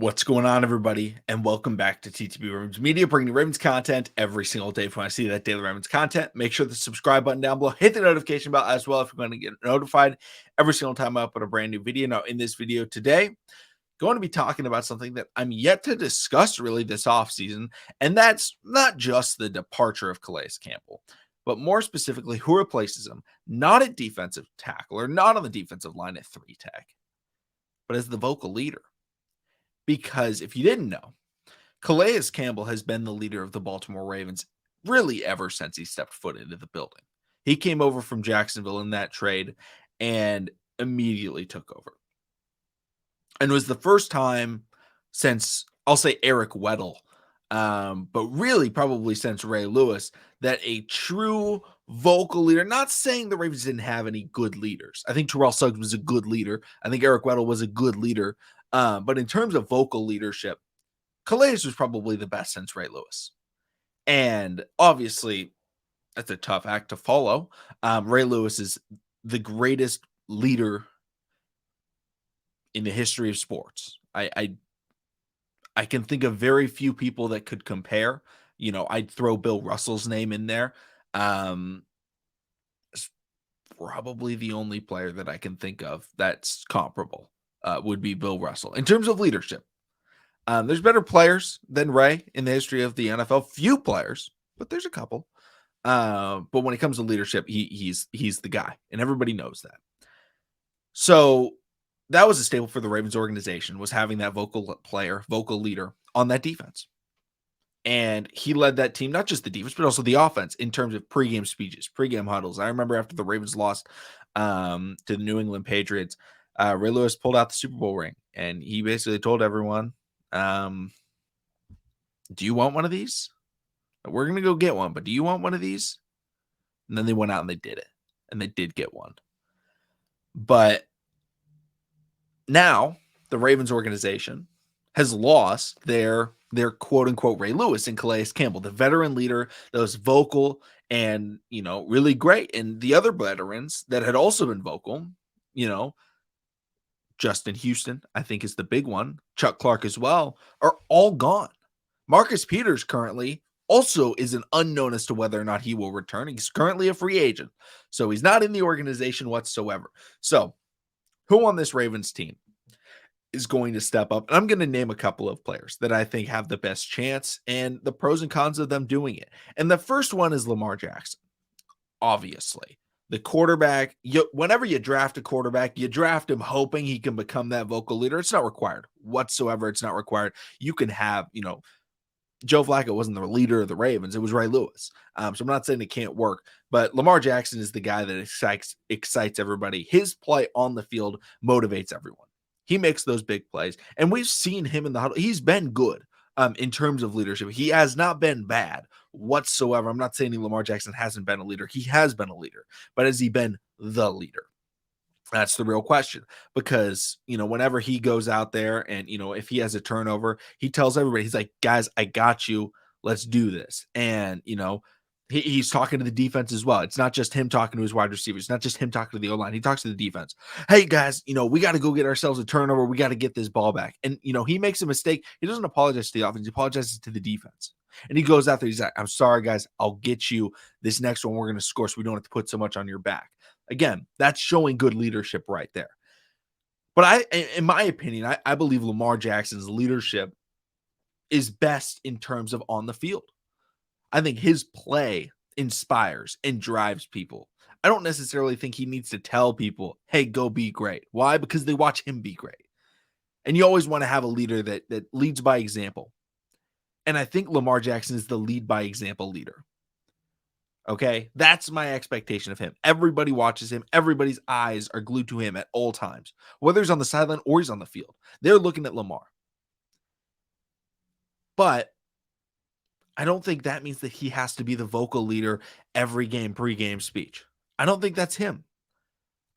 What's going on, everybody? And welcome back to TTB Ravens Media, bringing you Ravens content every single day. If you want to see that daily Ravens content, make sure the subscribe button down below, hit the notification bell as well if you're going to get notified every single time I upload a brand new video. Now, in this video today, going to be talking about something that I'm yet to discuss really this offseason, and that's not just the departure of Calais Campbell, but more specifically, who replaces him, not at defensive tackle or not on the defensive line at 3 tech, but as the vocal leader. Because if you didn't know, Calais Campbell has been the leader of the Baltimore Ravens really ever since he stepped foot into the building. He came over from Jacksonville in that trade and immediately took over. And was the first time since, I'll say, Eric Weddle, but really probably since Ray Lewis, that a true vocal leader, not saying the Ravens didn't have any good leaders. I think Terrell Suggs was a good leader. I think Eric Weddle was a good leader. But in terms of vocal leadership, Calais was probably the best since Ray Lewis. And obviously, that's a tough act to follow. Ray Lewis is the greatest leader in the history of sports. I can think of very few people that could compare. You know, I'd throw Bill Russell's name in there. It's probably the only player that I can think of that's comparable would be Bill Russell. In terms of leadership, there's better players than Ray in the history of the NFL. Few players, but there's a couple. But when it comes to leadership, he's the guy, and everybody knows that. So that was a staple for the Ravens organization, was having that vocal player, vocal leader on that defense. And he led that team, not just the defense, but also the offense in terms of pregame speeches, pregame huddles. I remember after the Ravens lost to the New England Patriots, Ray Lewis pulled out the Super Bowl ring, and he basically told everyone, do you want one of these? We're going to go get one, but do you want one of these? And then they went out and they did it, and they did get one. But now the Ravens organization has lost their quote unquote Ray Lewis and Calais Campbell, the veteran leader that was vocal and, you know, really great. And the other veterans that had also been vocal, you know, Justin Houston, I think, is the big one. Chuck Clark as well, are all gone. Marcus Peters currently also is an unknown as to whether or not he will return. He's currently a free agent, so he's not in the organization whatsoever. So who on this Ravens team is going to step up? And I'm going to name a couple of players that I think have the best chance and the pros and cons of them doing it. And the first one is Lamar Jackson. Obviously, the quarterback, whenever you draft a quarterback, you draft him hoping he can become that vocal leader. It's not required whatsoever. It's not required. You can have, you know, Joe Flacco wasn't the leader of the Ravens. It was Ray Lewis. So I'm not saying it can't work, but Lamar Jackson is the guy that excites everybody. His play on the field motivates everyone. He makes those big plays, and we've seen him in the huddle. He's been good in terms of leadership. He has not been bad whatsoever. I'm not saying Lamar Jackson hasn't been a leader. He has been a leader, but has he been the leader? That's the real question, because, you know, whenever he goes out there and, you know, if he has a turnover, he tells everybody, he's like, guys, I got you. Let's do this. And, you know, he's talking to the defense as well. It's not just him talking to his wide receivers. It's not just him talking to the O-line. He talks to the defense. Hey, guys, you know, we got to go get ourselves a turnover. We got to get this ball back. And, you know, he makes a mistake. He doesn't apologize to the offense. He apologizes to the defense. And he goes out there. He's like, I'm sorry, guys. I'll get you this next one. We're going to score so we don't have to put so much on your back. Again, that's showing good leadership right there. But in my opinion, I believe Lamar Jackson's leadership is best in terms of on the field. I think his play inspires and drives people. I don't necessarily think he needs to tell people, hey, go be great. Why? Because they watch him be great. And you always want to have a leader that leads by example. And I think Lamar Jackson is the lead by example leader. Okay, that's my expectation of him. Everybody watches him. Everybody's eyes are glued to him at all times, whether he's on the sideline or he's on the field. They're looking at Lamar. But I don't think that means that he has to be the vocal leader every game, pregame speech. I don't think that's him.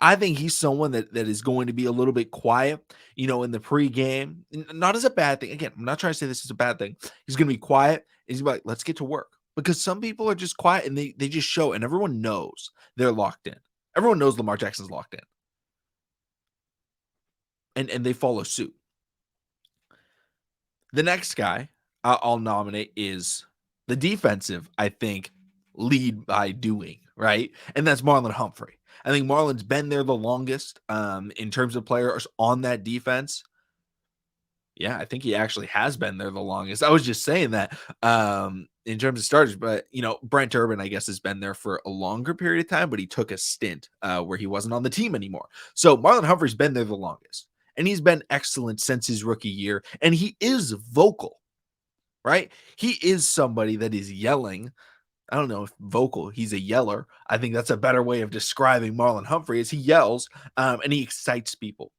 I think he's someone that is going to be a little bit quiet, you know, in the pregame. Not as a bad thing. Again, I'm not trying to say this is a bad thing. He's going to be quiet. He's going to be like, let's get to work. Because some people are just quiet and they just show, and everyone knows they're locked in. Everyone knows Lamar Jackson's locked in. And they follow suit. The next guy I'll nominate is the defensive, I think, lead by doing, right? And that's Marlon Humphrey. I think Marlon's been there the longest in terms of players on that defense. Yeah, I think he actually has been there the longest. I was just saying that in terms of starters, but Brent Urban, I guess, has been there for a longer period of time, but he took a stint where he wasn't on the team anymore. So Marlon Humphrey's been there the longest, and he's been excellent since his rookie year, and he is vocal, right? He is somebody that is yelling. I don't know if vocal, he's a yeller. I think that's a better way of describing Marlon Humphrey is he yells and he excites people.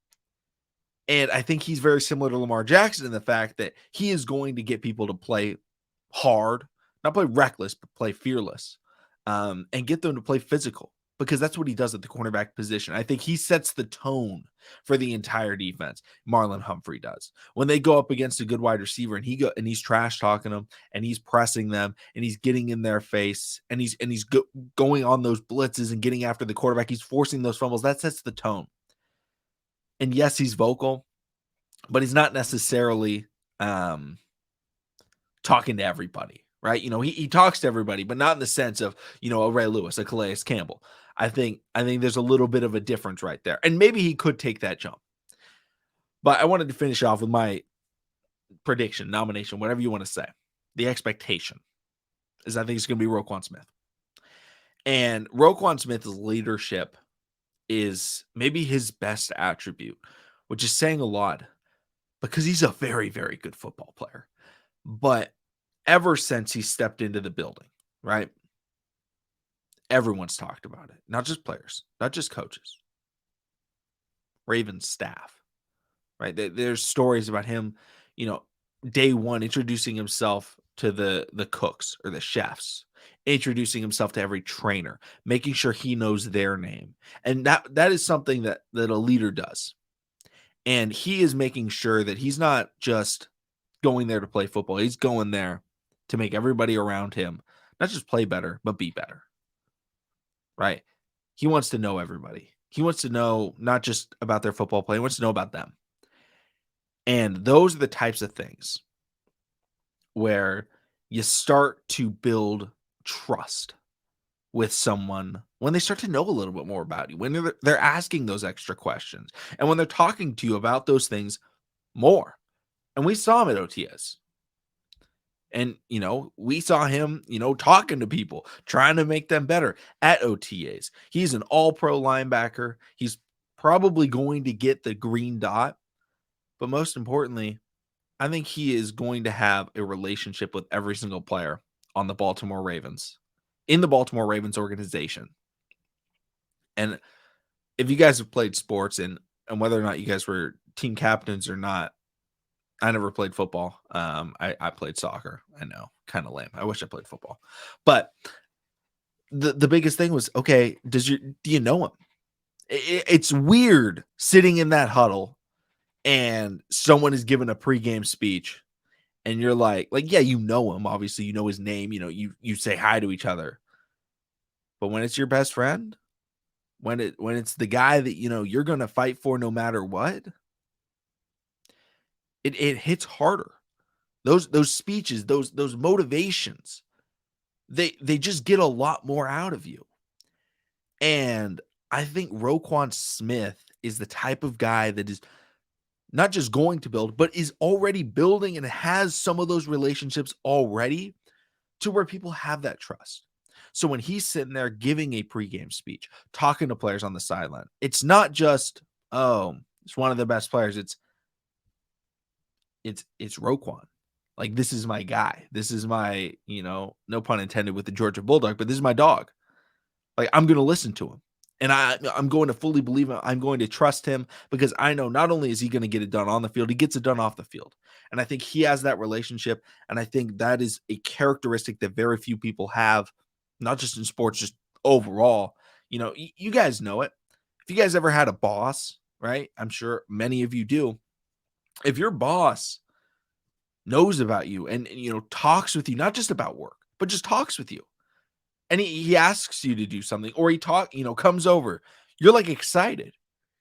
And I think he's very similar to Lamar Jackson in the fact that he is going to get people to play hard, not play reckless, but play fearless, and get them to play physical because that's what he does at the cornerback position. I think he sets the tone for the entire defense. Marlon Humphrey does when they go up against a good wide receiver and he's trash talking them and he's pressing them and he's getting in their face and he's going on those blitzes and getting after the quarterback. He's forcing those fumbles. That sets the tone. And yes, he's vocal, but he's not necessarily talking to everybody, right? He talks to everybody, but not in the sense of, a Ray Lewis, a Calais Campbell. I think there's a little bit of a difference right there. And maybe he could take that jump. But I wanted to finish off with my prediction, nomination, whatever you want to say. The expectation is I think it's going to be Roquan Smith. And Roquan Smith's leadership is maybe his best attribute, which is saying a lot because he's a very, very good football player. But ever since he stepped into the building, right? Everyone's talked about it. Not just players, not just coaches. Ravens staff, right? There's stories about him, day one introducing himself to the cooks or the chefs, introducing himself to every trainer, making sure he knows their name. And that is something that a leader does. And he is making sure that he's not just going there to play football. He's going there to make everybody around him not just play better, but be better. Right? He wants to know everybody. He wants to know not just about their football play, he wants to know about them. And those are the types of things where you start to build trust with someone when they start to know a little bit more about you, when they're asking those extra questions, and when they're talking to you about those things more. And we saw him at OTS. And, we saw him, talking to people, trying to make them better at OTAs. He's an all-pro linebacker. He's probably going to get the green dot. But most importantly, I think he is going to have a relationship with every single player on the Baltimore Ravens, in the Baltimore Ravens organization. And if you guys have played sports and whether or not you guys were team captains or not, I never played football. I played soccer. I know, kind of lame. I wish I played football. But the biggest thing was, okay, do you know him? It's weird sitting in that huddle and someone is giving a pregame speech and you're like, yeah, you know him. Obviously, you know his name. You say hi to each other. But when it's your best friend, when it's the guy that you're going to fight for no matter what, it hits harder. Those speeches, those motivations, they just get a lot more out of you. And I think Roquan Smith is the type of guy that is not just going to build, but is already building and has some of those relationships already to where people have that trust. So when he's sitting there giving a pregame speech, talking to players on the sideline, it's not just, oh, it's one of the best players. It's Roquan. Like, this is my guy. This is my, no pun intended with the Georgia Bulldog, but this is my dog. Like, I'm going to listen to him. And I'm going to fully believe him. I'm going to trust him because I know not only is he going to get it done on the field, he gets it done off the field. And I think he has that relationship. And I think that is a characteristic that very few people have, not just in sports, just overall. You guys know it. If you guys ever had a boss, right? I'm sure many of you do. If your boss knows about you and talks with you, not just about work, but just talks with you, and he asks you to do something, or he comes over, you're like excited.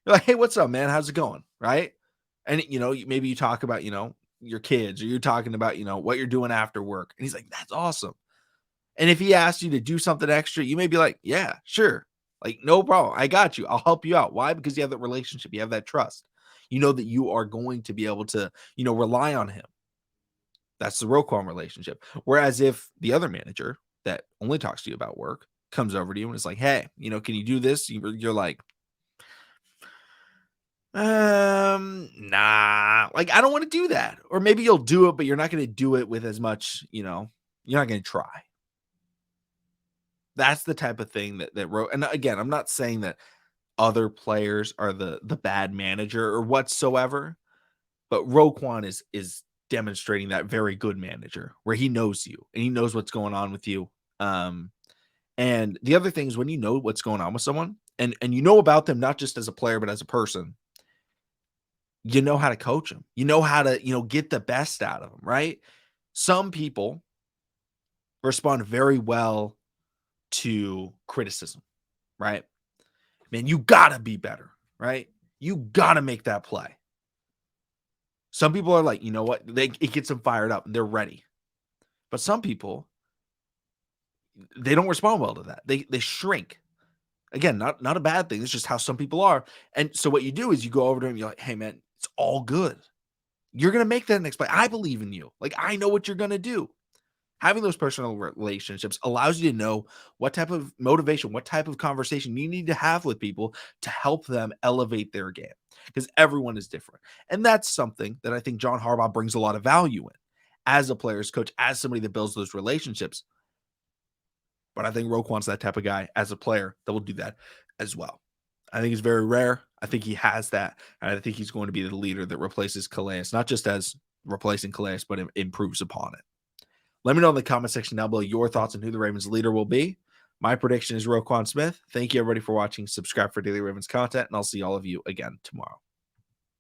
You're like, hey, what's up, man? How's it going? Right? And maybe you talk about your kids, or you're talking about, what you're doing after work. And he's like, that's awesome. And if he asks you to do something extra, you may be like, yeah, sure. Like, no problem. I got you. I'll help you out. Why? Because you have that relationship. You have that trust. You know that you are going to be able to, rely on him. That's the Roquan relationship. Whereas if the other manager that only talks to you about work comes over to you and is like, hey, can you do this? You're like, nah, like, I don't want to do that. Or maybe you'll do it, but you're not going to do it with as much, you're not going to try. That's the type of thing that and again, I'm not saying that other players are the bad manager or whatsoever, but Roquan is demonstrating that very good manager where he knows you and he knows what's going on with you. And the other thing is, when you know what's going on with someone and you know about them, not just as a player, but as a person, you know how to coach them. You know how to, get the best out of them, right? Some people respond very well to criticism, right? Man, you gotta be better, right? You gotta make that play. Some people are like, you know what? It gets them fired up and they're ready. But some people, they don't respond well to that. They shrink. Again, not a bad thing. It's just how some people are. And so what you do is you go over to him, you're like, hey man, it's all good. You're gonna make that next play. I believe in you. Like, I know what you're gonna do. Having those personal relationships allows you to know what type of motivation, what type of conversation you need to have with people to help them elevate their game, because everyone is different. And that's something that I think John Harbaugh brings a lot of value in as a player's coach, as somebody that builds those relationships. But I think Roquan's that type of guy as a player that will do that as well. I think it's very rare. I think he has that. And I think he's going to be the leader that replaces Calais, not just as replacing Calais, but improves upon it. Let me know in the comment section down below your thoughts on who the Ravens leader will be. My prediction is Roquan Smith. Thank you, everybody, for watching. Subscribe for daily Ravens content, and I'll see all of you again tomorrow.